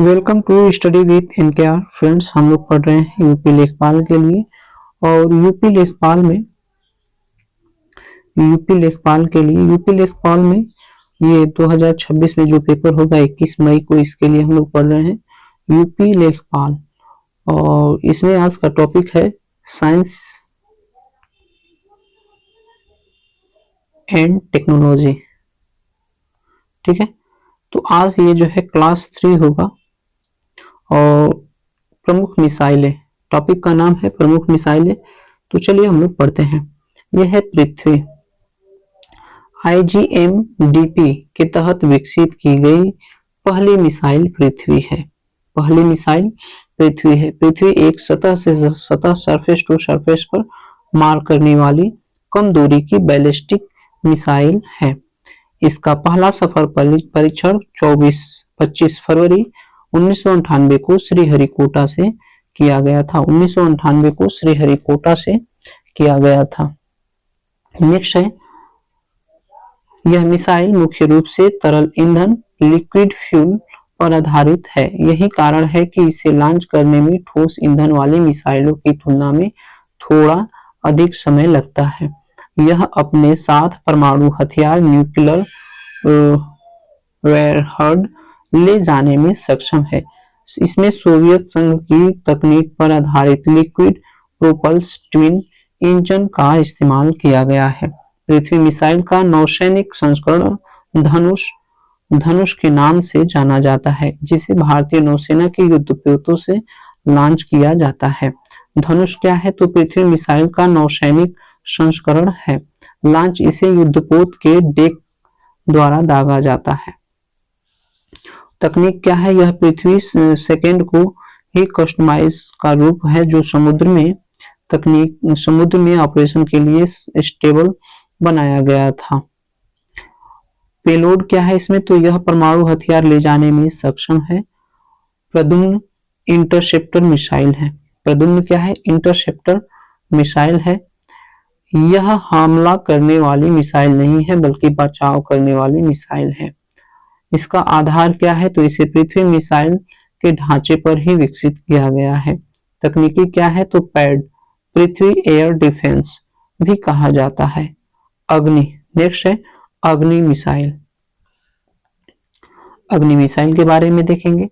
Welcome to study with NKR. Friends, हम लोग पढ़ रहे हैं यूपी लेखपाल के लिए। और यूपी लेखपाल में ये 2026 में जो पेपर होगा 21 मई को, इसके लिए हम लोग पढ़ रहे हैं यूपी लेखपाल। और इसमें आज का टॉपिक है साइंस एंड टेक्नोलॉजी। ठीक है, तो आज ये जो है क्लास 3 होगा। और प्रमुख मिसाइलें, टॉपिक का नाम है प्रमुख मिसाइलें। तो चलिए हम लोग पढ़ते हैं। यह है पृथ्वी। IGMDP के तहत विकसित की गई पहली मिसाइल पृथ्वी है। पहली मिसाइल पृथ्वी है। पृथ्वी एक सतह से सतह, सरफेस टू सरफेस पर मार करने वाली कम दूरी की बैलिस्टिक मिसाइल है। इसका पहला सफल परीक्षण 25 फरवरी 1998 को श्रीहरिकोटा से किया गया था। 1998 को श्रीहरिकोटा से किया गया था। नेक्स्ट है, यह मिसाइल मुख्य रूप से तरल ईंधन लिक्विड फ्यूल पर आधारित है। यही कारण है कि इसे लॉन्च करने में ठोस ईंधन वाली मिसाइलों की तुलना में थोड़ा अधिक समय लगता है। यह अपने साथ परमाणु हथियार न्यूक्लियर वेरहेड ले जाने में सक्षम है। इसमें सोवियत संघ की तकनीक पर आधारित लिक्विड प्रोपल्स ट्विन इंजन का इस्तेमाल किया गया है। पृथ्वी मिसाइल का नौसैनिक संस्करण धनुष के नाम से जाना जाता है, जिसे भारतीय नौसेना के युद्धपोतों से लॉन्च किया जाता है। धनुष क्या है? तो पृथ्वी मिसाइल का नौसैनिक संस्करण है। लॉन्च इसे युद्धपोत के डेक द्वारा दागा जाता है। तकनीक क्या है? यह पृथ्वी सेकेंड को ही कस्टमाइज का रूप है, जो समुद्र में ऑपरेशन के लिए स्टेबल बनाया गया था। पेलोड क्या है इसमें? तो यह परमाणु हथियार ले जाने में सक्षम है। प्रद्युम्न इंटरसेप्टर मिसाइल है। प्रद्युम्न क्या है? इंटरसेप्टर मिसाइल है। यह हमला करने वाली मिसाइल नहीं है, बल्कि बचाव करने वाली मिसाइल है। इसका आधार क्या है? तो इसे पृथ्वी मिसाइल के ढांचे पर ही विकसित किया गया है। तकनीकी क्या है? तो पैड, पृथ्वी एयर डिफेंस भी कहा जाता है। अग्नि, नेक्स्ट है अग्नि मिसाइल। अग्नि मिसाइल के बारे में देखेंगे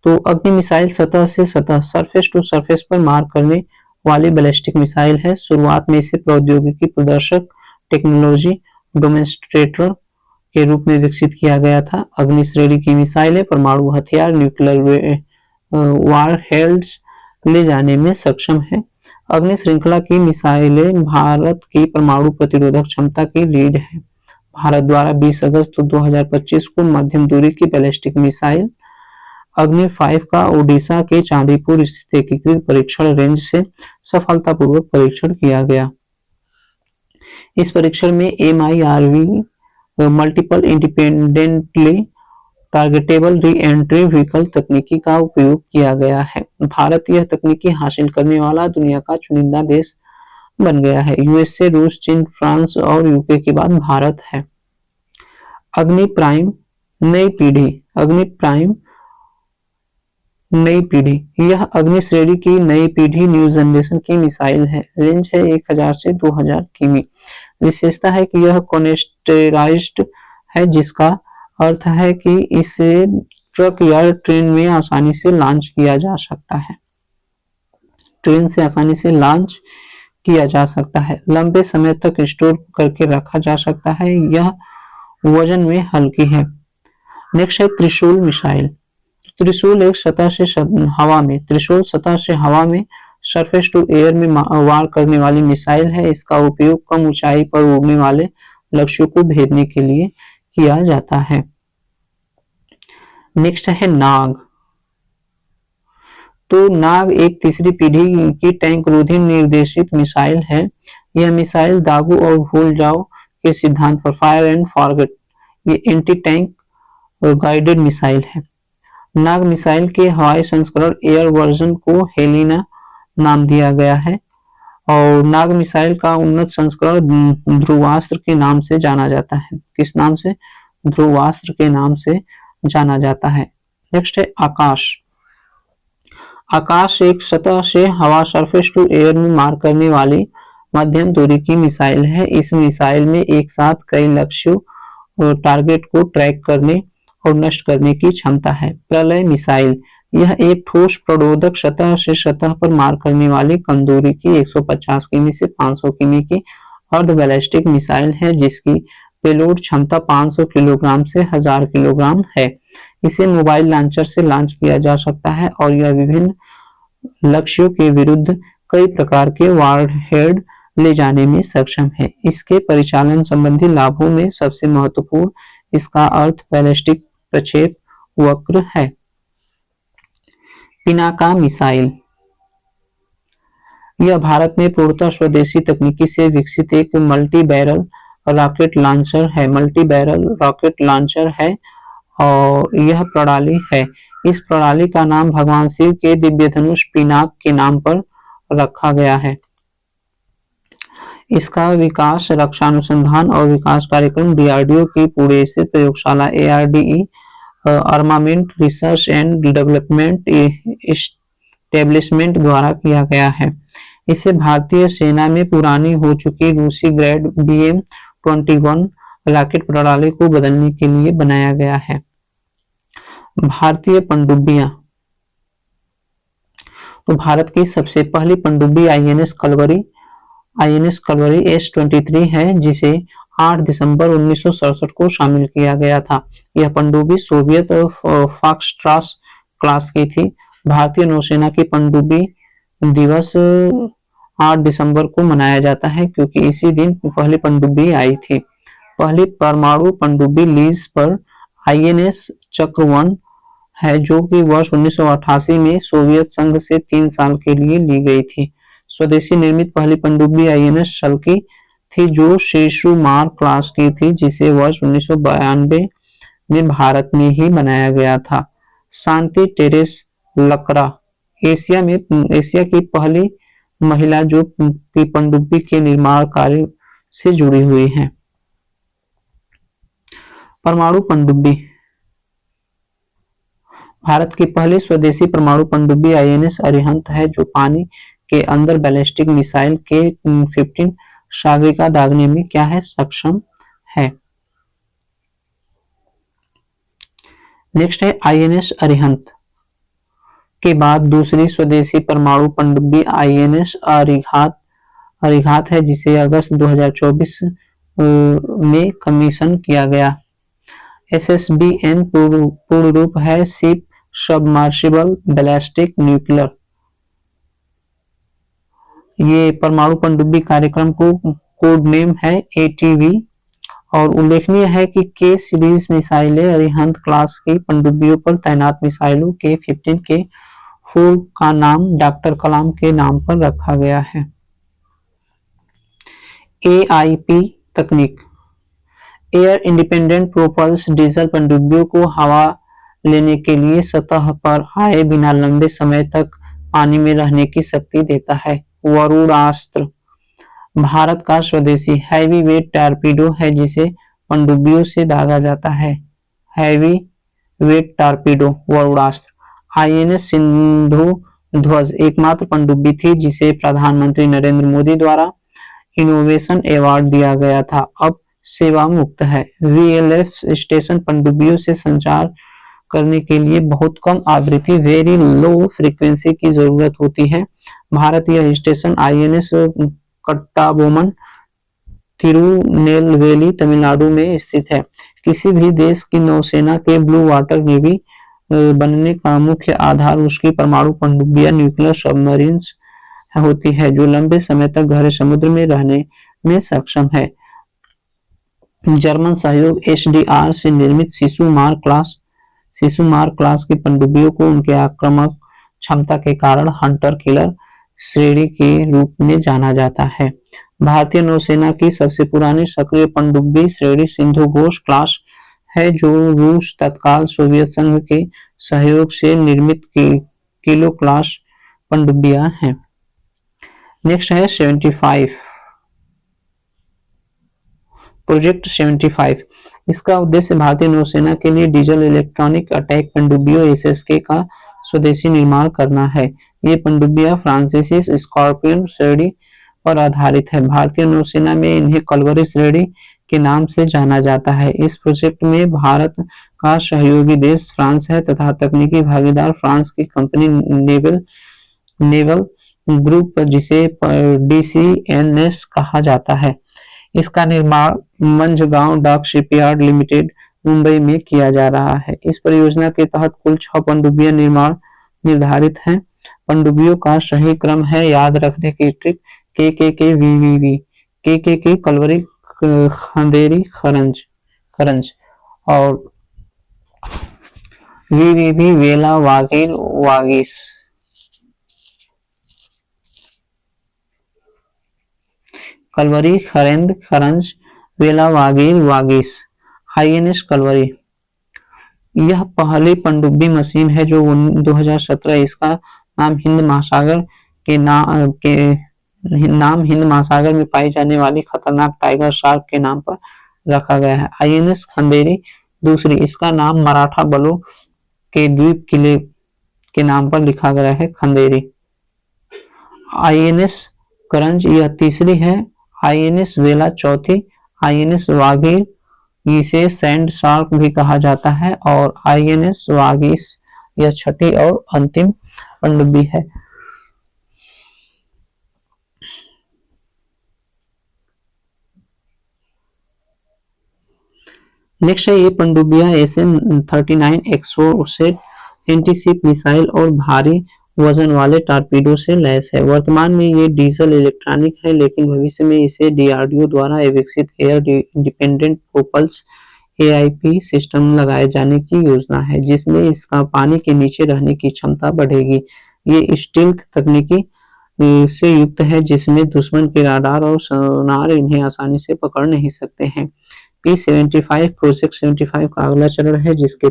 तो अग्नि मिसाइल सतह से सतह, सरफेस टू सरफेस पर मार करने वाली बैलिस्टिक मिसाइल है। शुरुआत में इसे प्रौद्योगिकी प्रदर्शक, टेक्नोलॉजी डेमोन्स्ट्रेटर के रूप में विकसित किया गया था। अग्नि श्रेणी की मिसाइलें परमाणु हथियार न्यूक्लियर वारहेड्स ले जाने में सक्षम है। अग्नि श्रृंखला की मिसाइलें भारत की परमाणु प्रतिरोधक क्षमता की लीड है। भारत द्वारा 20 अगस्त 2025 को मध्यम दूरी की बैलिस्टिक मिसाइल अग्नि 5 का ओडिशा के चांदीपुर स्थित एकीकृत परीक्षण रेंज से सफलतापूर्वक परीक्षण किया गया। इस परीक्षण में MIRV multiple independently targetable re entry vehicle तकनीकी का उपयोग किया गया है। भारत यह तकनीकी हासिल करने वाला दुनिया का चुनिंदा देश बन गया है। USA, रूस, चीन, फ्रांस और UK के बाद भारत है। अग्नि प्राइम नई पीढ़ी। अग्नि प्राइम नई पीढ़ी, यह अग्नि श्रेणी की नई पीढ़ी न्यू जनरेशन की मिसाइल है। रेंज है 1000 से 2000 किमी। विशेषता है कि यह कॉन्टेनराइज्ड है, जिसका अर्थ है कि इसे ट्रक या ट्रेन में आसानी से लॉन्च किया जा सकता है। ट्रेन से आसानी से लॉन्च किया जा सकता है। लंबे समय तक स्टोर करके रखा जा सकता है। यह वजन में हल्की है। नेक्स्ट है त्रिशूल मिसाइल। त्रिशूल एक सतह से हवा में, त्रिशूल सतह से हवा में सरफेस टू एयर में वार करने वाली मिसाइल है। इसका उपयोग कम ऊंचाई पर उड़ने वाले लक्ष्यों को भेदने के लिए किया जाता है। नेक्स्ट है नाग। तो नाग एक तीसरी पीढ़ी की टैंक रोधी निर्देशित मिसाइल है। यह मिसाइल दागो और भूल जाओ के सिद्धांत पर फायर एंड फॉरगेट, ये एंटी टैंक गाइडेड मिसाइल है। नाग मिसाइल के हवाई संस्करण एयर वर्जन को हेलिना नाम दिया गया है। और नाग मिसाइल का उन्नत संस्करण ध्रुवास्त्र के नाम से जाना जाता है। किस नाम से? ध्रुवास्त्र के नाम से जाना जाता है। नेक्स्ट है आकाश। आकाश एक सतह से हवा सरफेस टू एयर में मार करने वाली मध्यम दूरी की मिसाइल है। इस मिसाइल में एक साथ कई लक्ष्यों और टारगेट को ट्रैक करने और नष्ट करने की क्षमता है। प्रलय मिसाइल, यह एक ठोस प्रणोदक सतह से सतह पर मार करने वाली कम दूरी की 150 किमी से 500 किमी की अर्ध बैलिस्टिक मिसाइल है जिसकी पेलोड क्षमता 500 किलोग्राम से 1000 किलोग्राम है। इसे मोबाइल लॉन्चर से लॉन्च किया जा सकता है और यह विभिन्न लक्ष्यों के विरुद्ध कई प्रकार के वारहेड ले जाने में सक्षम है। इसके परिचालन संबंधी लाभों में सबसे महत्वपूर्ण इसका अर्ध बैलिस्टिक प्रक्षेप वक्र है। पिनाका मिसाइल, यह भारत में पूर्णतः स्वदेशी तकनीकी से विकसित एक मल्टी बैरल रॉकेट लॉन्चर है। मल्टी बैरल रॉकेट लॉन्चर है और यह प्रणाली है। इस प्रणाली का नाम भगवान शिव के दिव्य धनुष पिनाक के नाम पर रखा गया है। इसका विकास रक्षा अनुसंधान और विकास कार्यक्रम डीआरडीओ की पुणे स्थित प्रयोगशाला ARDE armament research and development establishment द्वारा किया गया है। इसे भारतीय सेना में पुरानी हो चुकी रूसी ग्रेड BM-21 रॉकेट प्रणाली को बदलने के लिए बनाया गया है। भारतीय पनडुब्बियां, तो भारत की सबसे पहली पनडुब्बी आईएनएस कलवरी S-23 है जिसे 8 दिसंबर 1967 को शामिल किया गया था। यह पनडुब्बी सोवियत फॉक्सट्रॉट क्लास की थी। भारतीय नौसेना की पनडुब्बी दिवस 8 दिसंबर को मनाया जाता है क्योंकि इसी दिन पहली पनडुब्बी आई थी। पहली परमाणु पनडुब्बी लीज पर आईएनएस चक्रवन है जो कि वर्ष 1988 में सोवियत संघ से 3 साल के लिए ली गई थी। स्वदेशी निर्मित पहली पनडुब्बी आईएनएस शल्की थी जो शिशुमार क्लास की थी जिसे वर्ष 1992 में भारत में ही बनाया गया था। शांति टेरेस लकड़ा, एशिया की पहली महिला जो की पनडुब्बी के निर्माण कार्य से जुड़ी हुई है। परमाणु पनडुब्बी, भारत की पहली स्वदेशी परमाणु पनडुब्बी आईएनएस अरिहंत है जो पानी के अंदर बैलिस्टिक मिसाइल के 15 सागरिका दागने में क्या है सक्षम है। नेक्स्ट है आईएनएस अरिहंत के बाद दूसरी स्वदेशी परमाणु पनडुब्बी आईएनएस अरिघात है जिसे अगस्त 2024 में कमीशन किया गया। SSBN पूर्ण रूप है शिप सबमर्सिबल बैलिस्टिक न्यूक्लियर। ये परमाणु पनडुब्बी कार्यक्रम को कोड नेम है ATV और उल्लेखनीय है कि के सीरीज मिसाइलें अरिहंत क्लास की पनडुब्बियों पर तैनात मिसाइलों के 15 के फूल का नाम डॉक्टर कलाम के नाम पर रखा गया है। AIP तकनीक, एयर इंडिपेंडेंट प्रोपल्स डीजल पनडुब्बियों को हवा लेने के लिए सतह पर आए बिना लंबे समय तक पानी में रहने की शक्ति देता है। वरुणास्त्र, भारत का स्वदेशी हैवी वेट टॉर्पीडो है जिसे पनडुब्बियों से दागा जाता है। Heavy weight torpedo Varunastra. INS Sindhu ध्वज एकमात्र पनडुब्बी थी जिसे प्रधानमंत्री नरेंद्र मोदी द्वारा इनोवेशन अवार्ड दिया गया था। अब सेवा मुक्त है। VLF स्टेशन पनडुब्बियों से संचार करने के लिए बहुत कम आवृत्ति वेरी लो फ्रीक्वेंसी की जरूरत होती है। भारत यह स्टेशन आईएनएस कट्टाबोमन तिरुनेलवेली तमिलनाडु में स्थित है। किसी भी देश की नौसेना के ब्लू वाटर नेवी बनने का मुख्य आधार उसकी परमाणु पनडुब्बियां न्यूक्लियर सबमरीन्स होती है जो लंबे समय तक गहरे समुद्र में रहने में सक्षम है। जर्मन सहयोग HDR से निर्मित शिशुमार क्लास की पनडुब्बियों को उनके आक्रामक क्षमता के कारण हंटर किलर श्रेणी के रूप में जाना जाता है। भारतीय नौसेना की सबसे पुरानी सक्रिय पनडुब्बी श्रेणी सिंधु घोष क्लास है जो रूस तत्काल सोवियत संघ के सहयोग से निर्मित किलो क्लास पनडुब्बियां हैं। नेक्स्ट है 75 प्रोजेक्ट 75। इसका उद्देश्य भारतीय नौसेना के लिए डीजल इलेक्ट्रॉनिक अटैक पनडुब्बियों एसएसके का स्वदेशी निर्माण करना है। ये पनडुब्बियां फ्रांसीसी स्कॉर्पियन श्रेणी पर आधारित है। भारतीय नौसेना में इन्हें कलवरी श्रेणी के नाम से जाना जाता है। इस प्रोजेक्ट में भारत का सहयोगी देश फ्रांस है तथा तकनीकी भागीदार फ्रांस की कंपनी नेवल ग्रुप जिसे डीसीएनएस कहा जाता है। इसका निर्माण Mazagon dock shipyard limited Mumbai में किया जा रहा है। इस परियोजना के तहत कुल 6 पनडुब्बियां निर्माण निर्धारित हैं। पनडुब्बियों का सही क्रम है याद रखने की ट्रिक के वीवीवी के कलवरी खंदेरी खरंज खरंज और वीवीवी वेला वागीर वागीस। कलवरी खरेंद खरंज वेला वागीर वागीस। आईएनएस कलवरी यह पहली पनडुब्बी मशीन है जो 2017 इसका नाम हिंद महासागर हिंद महासागर में पाई जाने वाली खतरनाक टाइगर शार्क के नाम पर रखा गया है। आईएनएस खंदेरी दूसरी, इसका नाम मराठा बलों के द्वीप किले के नाम पर लिखा गया है खंदेरी। आईएनएस करंज यह तीसरी है। आईएनएस वेला चौथी। आईएनएस वागीर इसे सैंड शार्क भी कहा जाता है और आईएनएस वागीस यह छठी और अंतिम पनडुब्बी है। नेक्स्ट है ये पनडुब्बियां SM-39 एक्सो से एंटीशिप मिसाइल और भारी वजन वाले टॉर्पीडो से लैस है। वर्तमान में ये डीजल इलेक्ट्रॉनिक है लेकिन भविष्य में इसे डीआरडीओ द्वारा विकसित एयर इंडिपेंडेंट प्रोपल्स एआईपी सिस्टम लगाए जाने की योजना है जिसमें इसका पानी के नीचे रहने की क्षमता बढ़ेगी। ये स्टील्थ तकनीकी से युक्त है जिसमें दुश्मन के राडार और सोनार इन्हें आसानी से पकड़ नहीं सकते हैं। P-75 प्रोजेक्ट 75 का अगला चरण है जिसके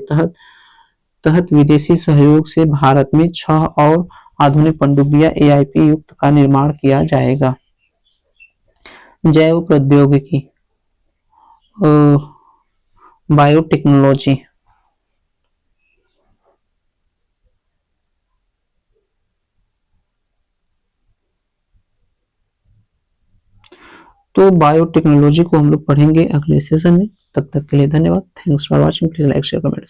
तहत विदेशी सहयोग से भारत में 6 और आधुनिक पनडुब्बियां एआईपी युक्त का निर्माण किया जाएगा। जैव प्रौद्योगिकी बायोटेक्नोलॉजी तो बायोटेक्नोलॉजी को हम लोग पढ़ेंगे अगले सेशन में। तब तक के लिए धन्यवाद। Thanks for watching. Please like share comment.